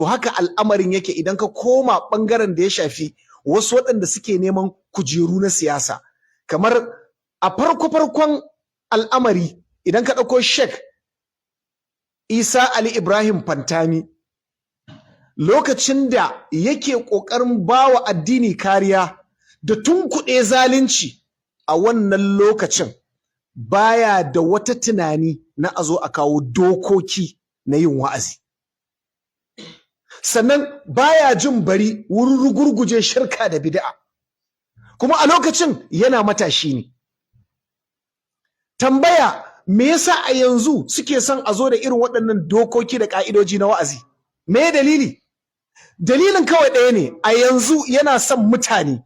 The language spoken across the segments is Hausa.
to haka al'amarin yake idan ka koma bangaren da ya shafi wasu waɗanda suke neman kujeru na siyasa. Kamar a farkon al'amari idan ka ɗauko Sheikh Isa Ali Ibrahim Fantami, lokacin da yake ƙoƙarin bawa addini kariya da tunkuɗe zalunci, a wannan lokacin baya da wata tunani na a zo a kawo dokoki na yin wa'azi. Sannan baya jin bari wurin rugurguje shirka da bid'a, kuma a lokacin yana matashi ne. Tambaya, me yasa a yanzu suke son a zo da irin waɗannan dokoki da ƙa'idoji na wa'azi? Me dalili? Dalilin kawai ɗaya ne, a yanzu yana son mutane,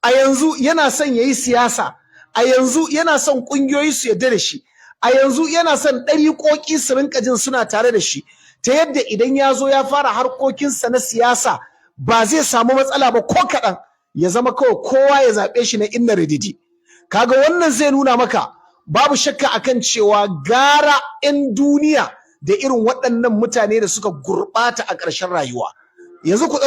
a yanzu yana son yayi siyasa, a yanzu yana son ƙungiyoyi su yarda da shi, a yanzu yana son ɗariƙoƙi su rinƙa jin suna tare da shi, ta yadda idan ya zo ya fara harkokinsa na siyasa ba zai samu matsala ba ko kaɗan, ya zama kawai kowa ya zaɓe shi na inna rididi. Kaga wannan zai nuna maka babu shakka akan cewa gara 'yan duniya da irin waɗannan mutane da suka gurɓata a ƙarshen rayuwa. Yanzu ku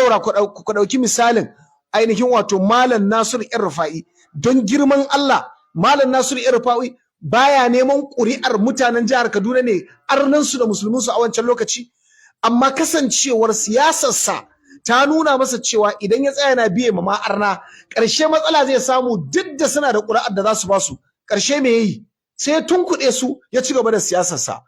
ɗauki misalin ainihin wato Malam Nasiru ‘yan Rufa'i. Don girman Allah, Malam Nasiru ‘yan Rufa'i baya neman ƙuri'ar mutanen jihar Kaduna ne, arnansu da musulminsu a wancan lokaci, amma kasancewar siyasarsa ta nuna masa cewa idan ya tsaya na biye ma arna, ƙarshe matsala zai samu duk da suna da ƙuri'ar da za su ba su. Ƙarshe me yayi? Sai ya tunkuɗe su, ya ci gaba da siyasarsa.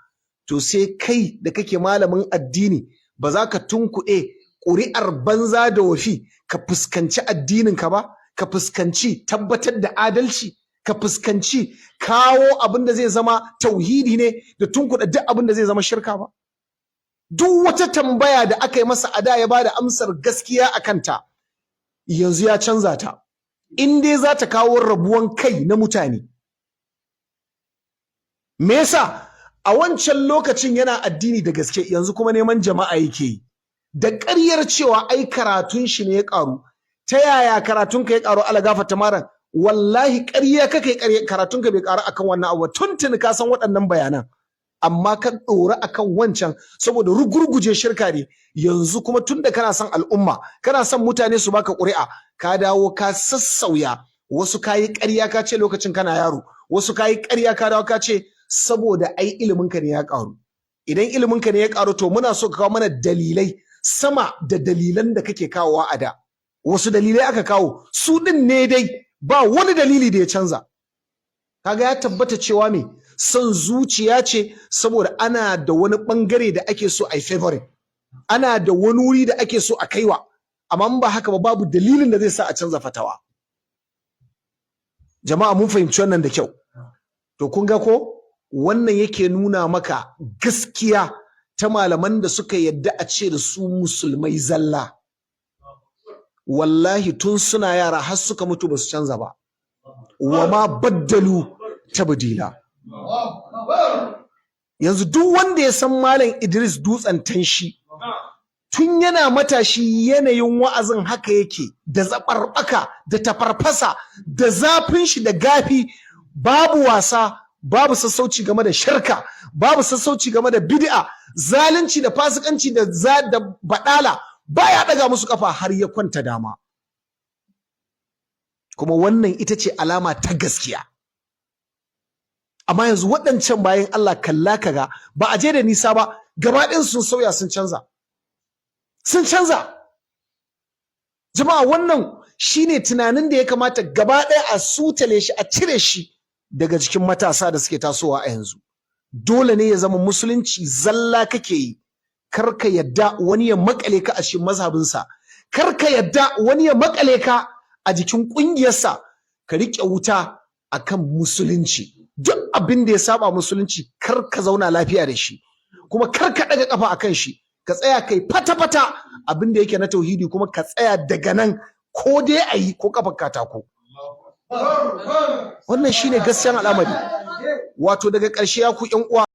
To sai kai da kake malamin addini ba za ka tunkuɗe ƙuri'ar banza da wafi ka fuskanci addininka ba, ka fuskanci tabbatar da adalci, ka fuskanci kawo abin da zai zama tauhidi ne da tunkuɗa duk abin da zai zama shirka ba. Duk wata tambaya da aka yi masa a da ya bada amsar gaskiya a kanta, yanzu ya canza ta. In dai za ta kawo rabuwan kai na mutane. Me yasa? A wancan lokacin yana addini da gaske, yanzu kuma neman jama'a yake yi. Da ƙaryar cewa ai karatun shi ne ya ƙaru. Ta yaya karatun ka ya ƙaru ala gafarta malam? Wallahi ƙarya kake, karatun ka bai ƙaru akan wannan abu. Tuntuni ka san waɗannan bayanan. Amma ka ɗora akan wancan saboda rugurguje shirka ne. Yanzu kuma tunda kana son al'umma, kana son mutane su baka ƙuri'a, ka dawo ka sassauya. Wasu kayi ƙarya ka ce lokacin kana yaro, wasu kayi ƙarya ka dawo ka ce saboda ai ilimin ka ne ya ƙaru. Idan ilimin ka ne ya ƙaru, to muna so ka kawo mana dalilai sama da dalilan da kake kawowa a da. Wasu dalilai aka kawo, su din ne dai, ba wani dalili da ya canza. Kaga ya tabbata cewa me son zuciya ce, saboda ana da wani bangare da ake so a yi favoring, ana da wani wuri da ake so a kaiwa, amma ba haka ba babu dalilin da zai sa a canza fatawa. Jama'a mun fahimci wannan da kyau. To kun ga ko wannan yake nuna maka gaskiya ta malaman da suka yadda a ce da su musulmai zalla. Wallahi tun suna yara har suka mutu ba su canza ba. Wa ma baddalu tabdila. Yanzu duk wanda ya san Malam Idris Dutsen Tanshi, tun yana matashi yanayin wa'azin haka yake, da zaɓarɓaka, da tafarfasa, da zafin shi da gafi, babu wasa, babu sassauci game da shirka, babu sassauci game da bid'a, zalunci da fasikanci da badala, baya daga musu kafa har ya kwanta dama. Kuma wannan ita ce alama ta gaskiya. Amma yanzu waɗancan bayan Allah kalla kaga ba a je da nisa ba, gaba ɗin sun sauya, sun canza. Sun canza. Jama'a wannan shine tunanin da ya kamata gaba ɗaya a sutale shi, a cire shi daga cikin matasa da suke tasowa a yanzu. Dole ne ya zama musulunci zalla kake yi. Kar ka yadda wani ya makale ka a cikin mazhabinsa. Kar ka yadda wani ya makale ka a jikin ƙungiyarsa. Ka riƙe wuta akan musulunci. Duk abin da ya saba musulunci kar ka zauna lafiya da shi. Kuma kar ka ɗaga ƙafa akan shi. Ka tsaya kai fata-fata abin da yake na tauhidi, kuma ka tsaya daga nan ko dai a yi ko kafar katako. Wannan shine gaskiyar al'amari. Wato daga ƙarshe ya ku ƴan uwa.